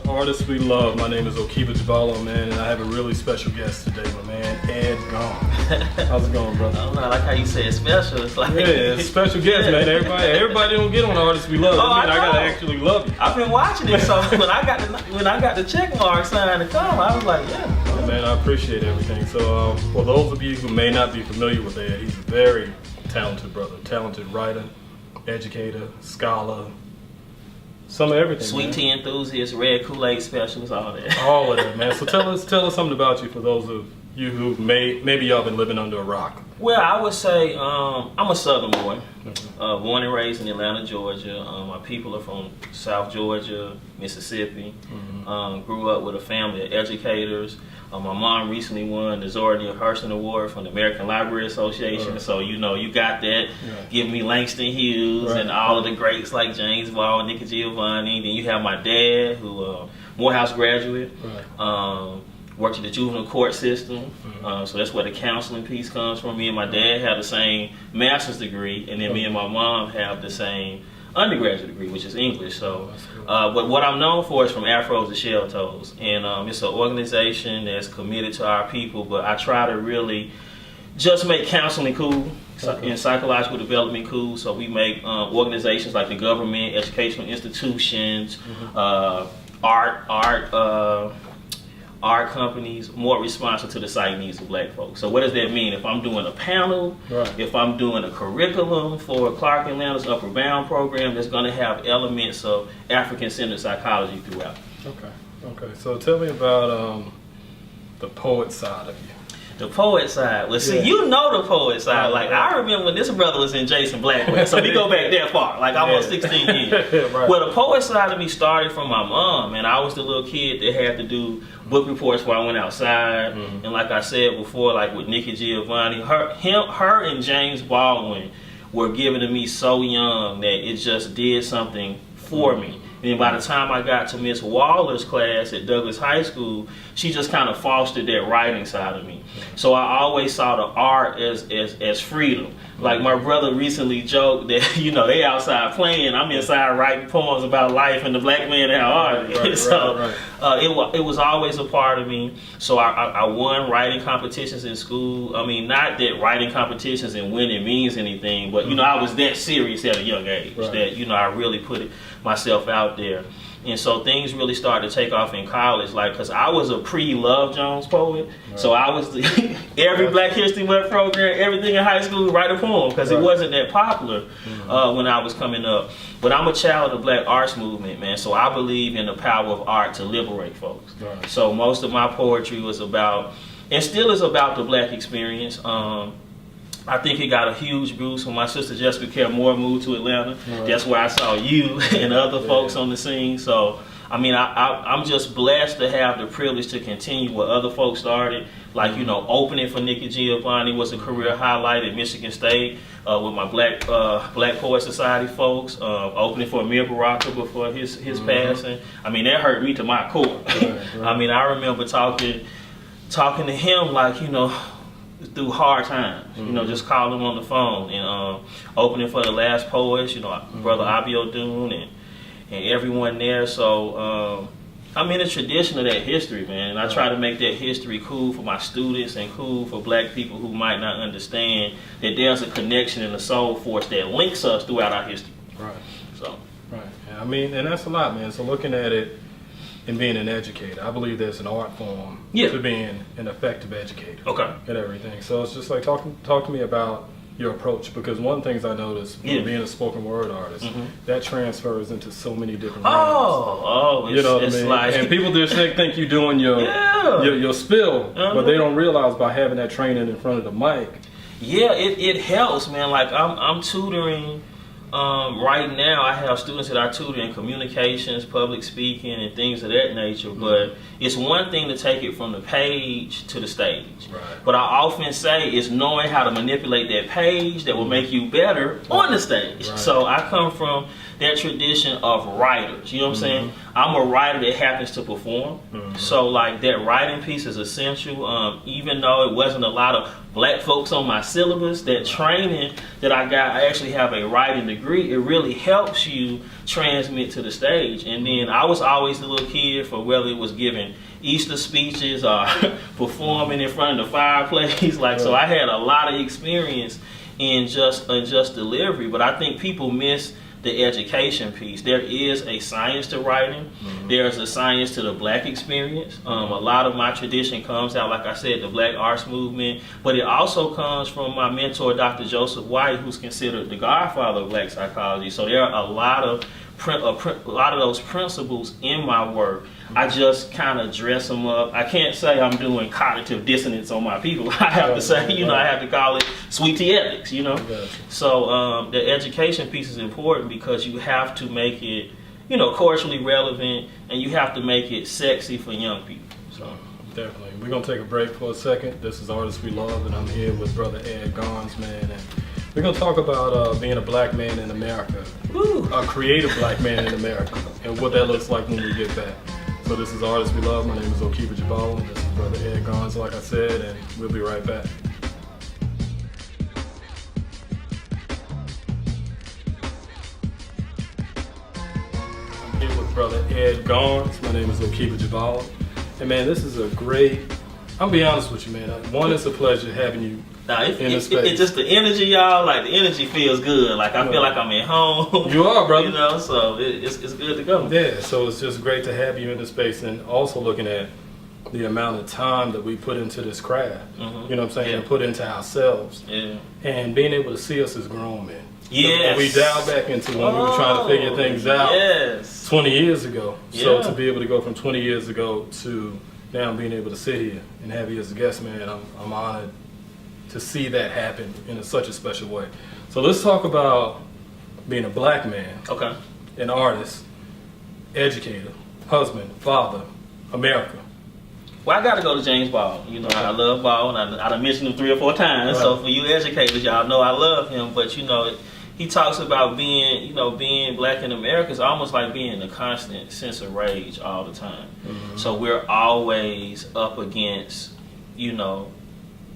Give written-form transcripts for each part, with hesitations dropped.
to Artists We Love. My name is Okiba Jabalo, man, and I have a really special guest today, my man, Ed Garnes. How's it going, brother? I don't know, I like how you say it special. It's like it's special guest, man. Everybody don't get on Artists We Love. I gotta actually love you. I've been watching it, so when I got the check mark signed to come, I was like, yeah. Oh, man, I appreciate everything. So, for those of you who may not be familiar with Ed, he's a very talented brother, talented writer, educator, scholar. Some of everything. Sweet tea enthusiast, red Kool-Aid specialist, all that. All of that, man. So tell us something about you for those of you who maybe y'all been living under a rock. Well, I would say I'm a Southern boy, born and raised in Atlanta, Georgia. My people are from South Georgia, Mississippi. Grew up with a family of educators. My mom recently won the Zora Neale Hurston Award from the American Library Association, so you got that. Give me Langston Hughes and all of the greats like James Baldwin, Nikki Giovanni. Then you have my dad, who Morehouse graduate, worked in the juvenile court system, so that's where the counseling piece comes from. Me and my dad have the same master's degree, and then me and my mom have the same undergraduate degree, which is English. So, but what I'm known for is From Afros to Shell Toes, and it's an organization that's committed to our people. But I try to really just make counseling cool and psychological development cool. So we make organizations like the government, educational institutions, art companies more responsive to the site needs of black folks. So what does that mean? If I'm doing a panel, if I'm doing a curriculum for Clark Atlanta's Upper Bound program, that's going to have elements of African-centered psychology throughout. Okay. So tell me about the poet side of you. The poet side. Well, see, you know the poet side. Like, I remember when this brother was in Jason Blackwell, so we go back that far, like almost 16 years. Well, the poet side of me started from my mom, and I was the little kid that had to do book reports where I went outside. And like I said before, like with Nikki Giovanni, her and James Baldwin were given to me so young that it just did something for me. And by the time I got to Miss Waller's class at Douglas High School, she just kind of fostered that writing side of me. So I always saw the art as freedom. Like my brother recently joked that, they outside playing, I'm inside writing poems about life and the black man and how hard it is. It was always a part of me. So I won writing competitions in school. I mean, not that writing competitions and winning means anything, but I was that serious at a young age that I really put myself out there. And so things really started to take off in college, like, because I was a pre-Love Jones poet. So I was every Black History Month program, everything in high school, write a poem, because it wasn't that popular when I was coming up. But I'm a child of the Black arts movement, man, so I believe in the power of art to liberate folks. So most of my poetry was about, and still is about, the Black experience. I think it got a huge boost when my sister Jessica Care Moore moved to Atlanta. That's where I saw you and other folks on the scene. So, I mean, I'm just blessed to have the privilege to continue what other folks started. Like, opening for Nikki Giovanni was a career highlight at Michigan State with my Black Poet Society folks. Opening for Amir Baraka before his passing. I mean, that hurt me to my core. I mean, I remember talking to him like, through hard times, just calling him on the phone and opening for the Last Poets, Brother Abio Dune and everyone there. So I'm in the tradition of that history, man. And I try to make that history cool for my students and cool for Black people who might not understand that there's a connection and a soul force that links us throughout our history. Yeah, I mean, and that's a lot, man. So looking at it and being an educator, I believe there's an art form to being an effective educator. And everything. So it's just like talk to me about your approach, because one of the things I noticed being a spoken word artist, that transfers into so many different realms. It's like, and people just think you're doing your spill, but they don't realize by having that training in front of the mic. Yeah, it helps, man. Like I'm tutoring. Right now, I have students that I tutor in communications, public speaking, and things of that nature. But it's one thing to take it from the page to the stage. But I often say it's knowing how to manipulate that page that will make you better on the stage. So I come from that tradition of writers. You know what I'm saying? I'm a writer that happens to perform. So like that writing piece is essential. Even though it wasn't a lot of black folks on my syllabus. That training that I got, I actually have a writing degree. It really helps you transmit to the stage. And then I was always the little kid for whether it was giving Easter speeches or performing in front of the fireplace. Like, so I had a lot of experience in just delivery. But I think people miss the education piece. There is a science to writing. There's a science to the black experience. A lot of my tradition comes out, like I said, the Black Arts Movement, but it also comes from my mentor, Dr. Joseph White, who's considered the godfather of black psychology. So there are a lot of those principles in my work. I just kind of dress them up. I can't say I'm doing cognitive dissonance on my people. I have to say, I have to call it sweet tea ethics, So the education piece is important because you have to make it, culturally relevant, and you have to make it sexy for young people. So definitely. We're going to take a break for a second. This is Artists We Love, and I'm here with Brother Ed Garnes, man. And we're going to talk about being a black man in America, a creative black man in America, and what that looks like when we get back. So this is Artists We Love. My name is Okiba Jabal, and this is Brother Ed Garnes, like I said, and we'll be right back. I'm here with Brother Ed Garnes. My name is Okiba Jabal. And man, this is a great, I'm gonna be honest with you, man. One, it's a pleasure having you in the space. It's just the energy, y'all. Like, the energy feels good. Like, I feel like I'm at home. You are, brother. So it's good to go. Yeah, so it's just great to have you in the space, and also looking at the amount of time that we put into this craft, you know what I'm saying, and put into ourselves. Yeah. And being able to see us as grown men. Yes. We dialed back into when we were trying to figure things out 20 years ago. So to be able to go from 20 years ago to now being able to sit here and have you as a guest, man, I'm honored to see that happen in such a special way. So let's talk about being a black man, an artist, educator, husband, father, America. Well, I got to go to James Baldwin. I love Baldwin. I done mentioned him 3 or 4 times. Right. So for you educators, y'all know I love him. But he talks about being black in America is almost like being in a constant sense of rage all the time. So we're always up against,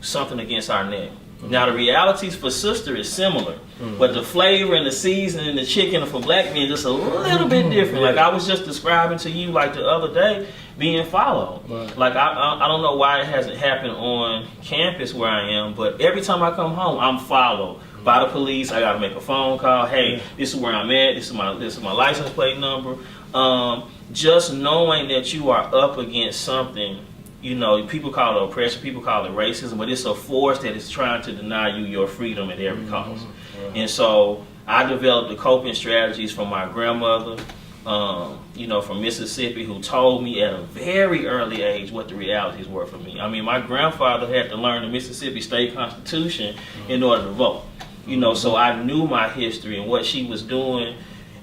something against our neck. Now the realities for sister is similar, but the flavor and the seasoning and the chicken for black men just a little bit different. Like I was just describing to you, like the other day, being followed. Right. Like I don't know why it hasn't happened on campus where I am, but every time I come home, I'm followed by the police. I got to make a phone call. Hey, this is where I'm at. This is my license plate number. Just knowing that you are up against something. People call it oppression, people call it racism, but it's a force that is trying to deny you your freedom at every cost. And so I developed the coping strategies from my grandmother, from Mississippi, who told me at a very early age what the realities were for me. I mean, my grandfather had to learn the Mississippi State Constitution in order to vote. So I knew my history, and what she was doing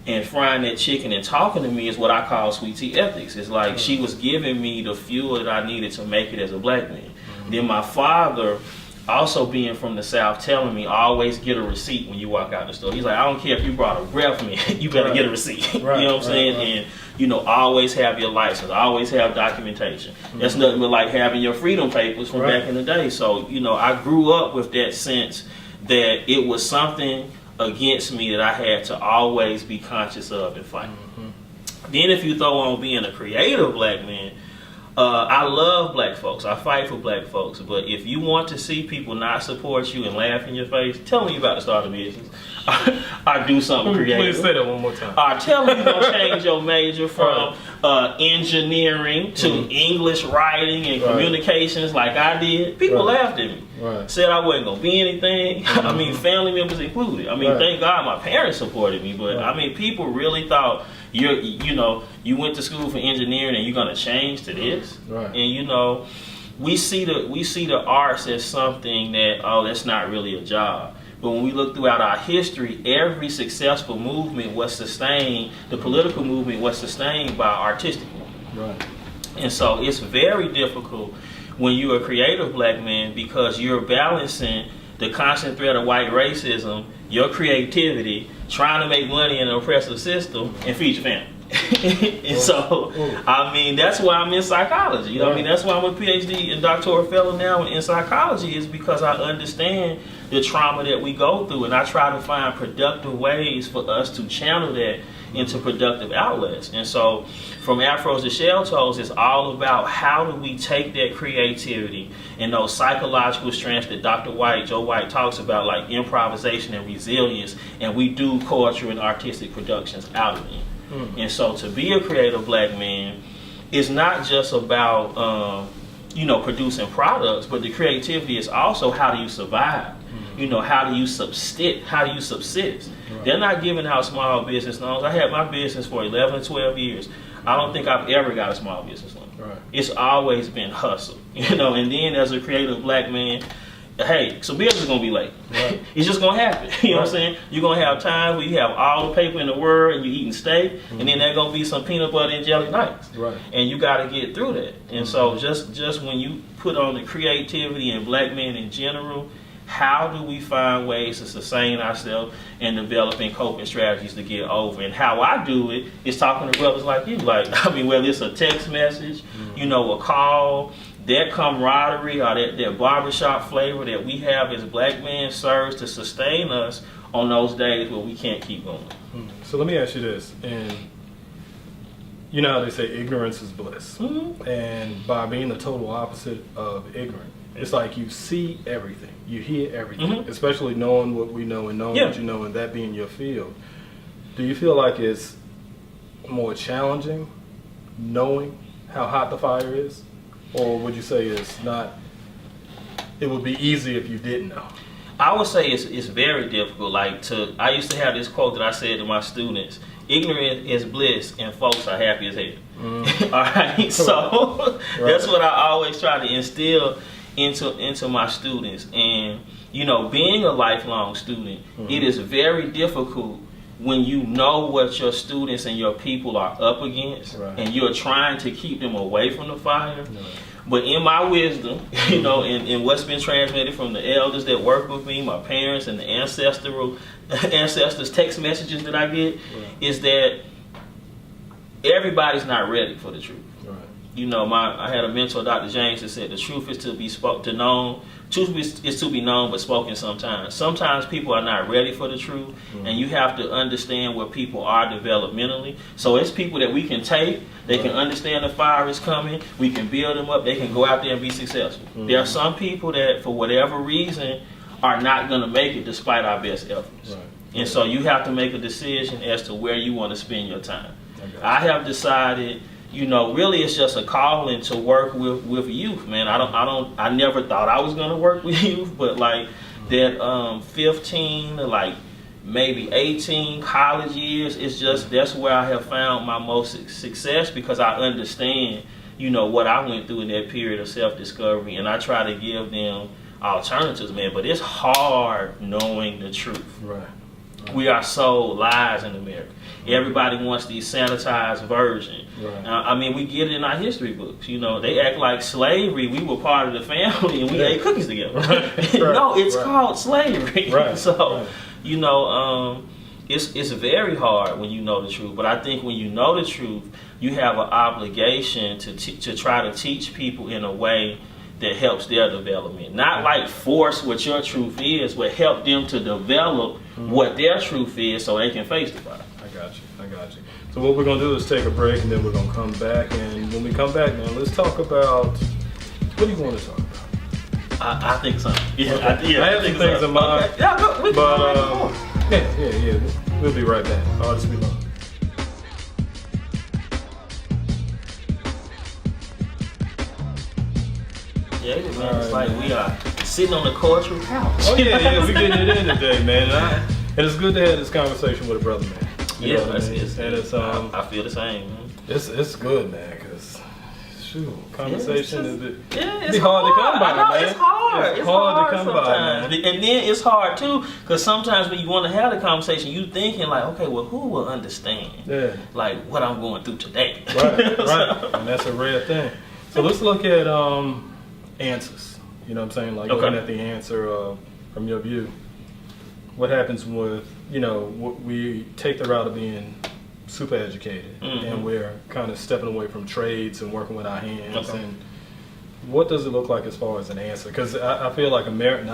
and frying that chicken and talking to me is what I call sweet tea ethics. It's like she was giving me the fuel that I needed to make it as a black man. Then my father, also being from the South, telling me always get a receipt when you walk out the store. He's like, I don't care if you brought a breath mint, you better get a receipt. You know what I'm saying? And always have your license, always have documentation. That's nothing but like having your freedom papers from back in the day. So I grew up with that sense that it was something against me that I had to always be conscious of and fight. Then if you throw on being a creative black man, I love black folks. I fight for black folks. But if you want to see people not support you and laugh in your face, tell me about to start a business. I do something creative. Please say that one more time. Tell me you're going to change your major from engineering to English writing and communications like I did. People laughed at me. Said I wasn't going to be anything. I mean, family members included. I mean, thank God my parents supported me. But I mean, people really thought you went to school for engineering and you're going to change to this. And we see the arts as something that, that's not really a job. But when we look throughout our history, every successful movement was sustained, the political movement was sustained by artistic movement. And so it's very difficult when you're a creative black man because you're balancing the constant threat of white racism, your creativity, trying to make money in an oppressive system, and feed your family. And so, I mean, that's why I'm in psychology. You know what I mean? That's why I'm a PhD and doctoral fellow now in psychology, is because I understand the trauma that we go through, and I try to find productive ways for us to channel that into productive outlets. And so from Afros to Shell Toes, it's all about how do we take that creativity and those psychological strengths that Joe White talks about, like improvisation and resilience, and we do culture and artistic productions out of it. And so to be a creative black man is not just about producing products, but the creativity is also how do you survive. How do you subsist? Right. They're not giving out small business loans. I had my business for 11 or 12 years. I don't think I've ever got a small business loan. Right. It's always been hustle, and then as a creative black man, hey, so bills is going to be late. Right. It's just going to happen. You know what I'm saying? You're going to have times where you have all the paper in the world and you're eating steak, and then there's going to be some peanut butter and jelly nights. Right. And you got to get through that. And so just when you put on the creativity in black men in general, how do we find ways to sustain ourselves and developing coping strategies to get over? And how I do it is talking to brothers like you. Whether it's a text message, a call, that camaraderie or that barbershop flavor that we have as black men serves to sustain us on those days where we can't keep going. So let me ask you this. And you know how they say ignorance is bliss. And by being the total opposite of ignorant, it's like you see everything, you hear everything, especially knowing what we know and knowing what you know, and that being your field. Do you feel like it's more challenging knowing how hot the fire is? Or would you say it's not, it would be easy if you didn't know? I would say it's very difficult. I used to have this quote that I said to my students: ignorance is bliss and folks are happy as hell. All right, so that's what I always try to instill into my students. And being a lifelong student, it is very difficult when you know what your students and your people are up against, and you're trying to keep them away from the fire. But in my wisdom, and what's been transmitted from the elders that work with me, my parents, and the ancestors' text messages that I get, is that everybody's not ready for the truth. I had a mentor, Dr. James, that said the truth is to be known. Truth is to be known, but spoken sometimes. Sometimes people are not ready for the truth, and you have to understand where people are developmentally. So it's people that we can take. They can understand the fire is coming. We can build them up. They can go out there and be successful. There are some people that, for whatever reason, are not going to make it despite our best efforts. And so you have to make a decision as to where you want to spend your time. I have decided, really it's just a calling to work with youth, man. I never thought I was gonna work with youth, but that 15 to maybe 18 college years is that's where I have found my most success, because I understand, what I went through in that period of self-discovery, and I try to give them alternatives, man. But it's hard knowing the truth. We are sold lies in America. Everybody wants the sanitized version. We get it in our history books. They act like slavery, we were part of the family and we ate cookies together. No, it's called slavery. It's very hard when you know the truth. But I think when you know the truth, you have an obligation to try to teach people in a way that helps their development. Not force what your truth is, but help them to develop what their truth is so they can face the fire. I got you. So what we're going to do is take a break, and then we're going to come back. And when we come back, man, let's talk about, what do you want to talk about? I think so. I have some things in mind. Okay. Yeah, we can yeah. We'll be right back. Just be long. Yeah, man, it's like we are sitting on the cultural couch. Oh yeah, we're getting it in today, man. And it's good to have this conversation with a brother, man. And it's I feel the same, man. It's good, man, because conversation it's be hard to come by, man. It's hard. It's hard to come sometimes. by, man. And then it's hard too, because sometimes when you want to have the conversation, you thinking okay, well, who will understand? What I'm going through today. Right. And that's a rare thing. So let's look at answers. You know what I'm saying? Looking at the answer from your view. What happens with, we take the route of being super educated, and we're kind of stepping away from trades and working with our hands. And what does it look like as far as an answer? Because I feel like America's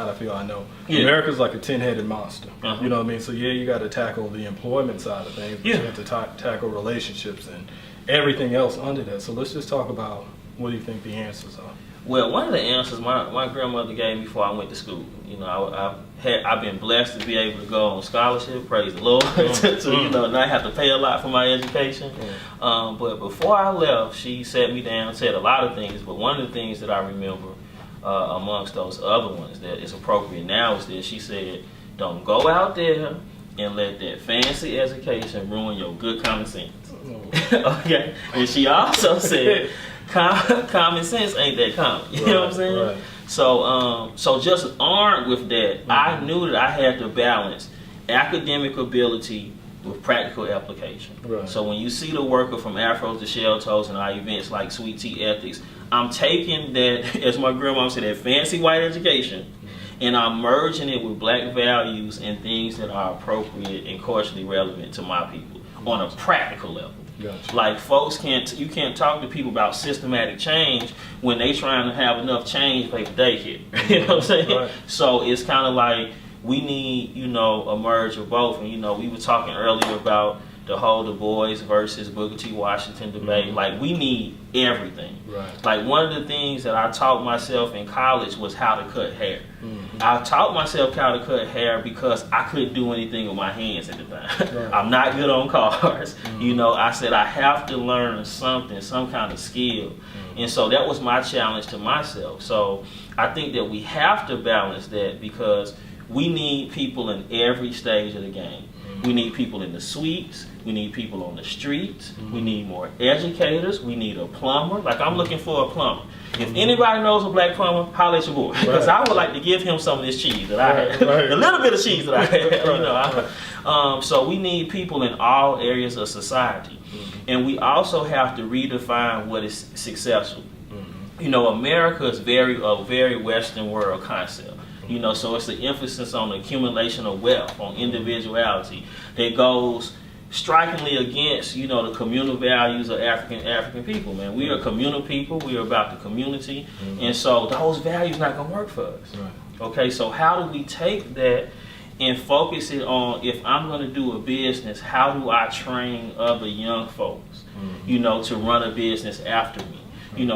like a 10-headed monster. You know what I mean? So you got to tackle the employment side of things, but you have to tackle relationships and everything else under that. So let's just talk about what do you think the answers are? Well, one of the answers my grandmother gave me before I went to school. You know, I've been blessed to be able to go on scholarship, praise the Lord, to not have to pay a lot for my education. But before I left, she sat me down and said a lot of things. But one of the things that I remember amongst those other ones that is appropriate now is that she said, "Don't go out there and let that fancy education ruin your good common sense." Okay, and she also said, common sense ain't that common. You know what I'm saying? Right. So just armed with that, I knew that I had to balance academic ability with practical application. Right. So when you see the worker from Afros to Shell Toast and our events like Sweet Tea Ethics, I'm taking that, as my grandma said, that fancy white education, and I'm merging it with black values and things that are appropriate and culturally relevant to my people on a practical level. Gotcha. Like folks you can't talk to people about systematic change when they trying to have enough change for daycare. You know what I'm saying? Right. So it's kind of like we need, a merge of both. And we were talking earlier about the whole Du Bois versus Booker T. Washington debate. Like we need everything. Right. Like one of the things that I taught myself in college was how to cut hair. I taught myself how to cut hair because I couldn't do anything with my hands at the time. Right. I'm not good on cars. I said I have to learn something, some kind of skill. And so that was my challenge to myself. So I think that we have to balance that because we need people in every stage of the game. We need people in the suites. We need people on the streets. We need more educators. We need a plumber. Like I'm looking for a plumber. If anybody knows a black plumber, holler at your boy. Because I would like to give him some of this cheese that I had. A little bit of cheese that I had. So we need people in all areas of society. And we also have to redefine what is successful. America is a very Western world concept. So it's the emphasis on accumulation of wealth, on individuality that goes strikingly against, the communal values of African people, man. We are communal people. We are about the community. And so those values not going to work for us. Right. Okay, so how do we take that and focus it on, if I'm going to do a business, how do I train other young folks, to run a business after me?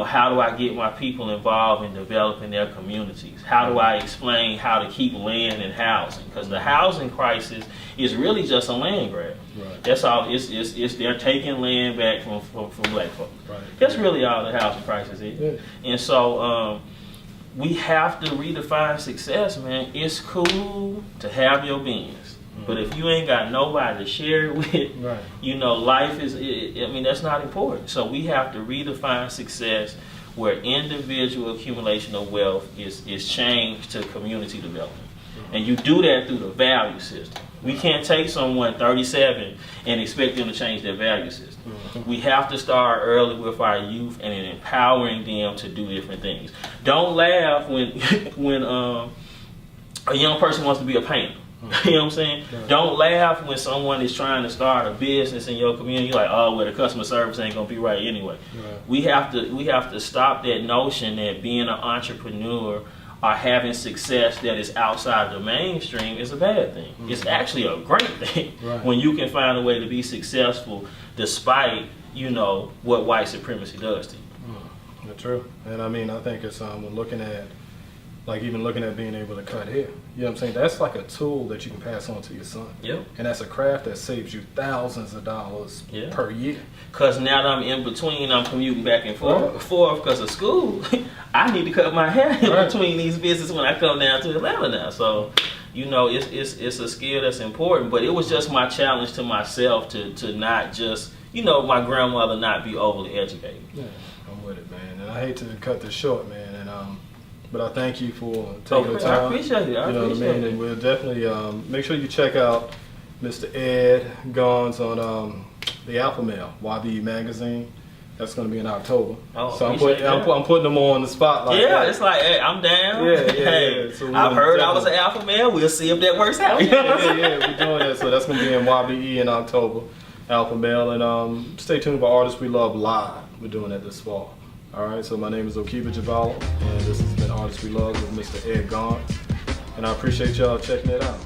How do I get my people involved in developing their communities? How do I explain how to keep land and housing? Because the housing crisis is really just a land grab. Right. That's all. It's they're taking land back from black folks. Right. That's really all the housing crisis is. Yeah. And so we have to redefine success, man. It's cool to have your Benz. But if you ain't got nobody to share it with, life is, that's not important. So we have to redefine success where individual accumulation of wealth is changed to community development. And you do that through the value system. We can't take someone 37 and expect them to change their value system. We have to start early with our youth and in empowering them to do different things. Don't laugh when a young person wants to be a painter. You know what I'm saying? Right. Don't laugh when someone is trying to start a business in your community. You're like, oh, well, the customer service ain't gonna be right anyway. Right. We have to stop that notion that being an entrepreneur or having success that is outside the mainstream is a bad thing. It's actually a great thing when you can find a way to be successful despite what white supremacy does to you. That's true. And I think it's when looking at being able to cut hair. You know what I'm saying? That's like a tool that you can pass on to your son. Yep. And that's a craft that saves you thousands of dollars per year. Because now that I'm in between, I'm commuting back and forth because of school. I need to cut my hair in between these visits when I come down to Atlanta now. So, it's a skill that's important. But it was just my challenge to myself to not just, my grandmother not be overly educated. Yeah, I'm with it, man. And I hate to cut this short, man. But I thank you for taking the time. I appreciate it. And we'll definitely make sure you check out Mr. Ed Garnes on the Alpha Male, YB Magazine. That's going to be in October. So I'm putting them on the spotlight. Yeah, it's like, hey, I'm down. Yeah. So I've heard I was an Alpha Male. We'll see if that works out. We're doing that. So that's going to be in YBE in October. Alpha Male, and stay tuned for Artists We Love Live. We're doing that this fall. All right, so my name is Okiba Javala, and this has been Artists We Love with Mr. Ed Garnes, and I appreciate y'all checking it out.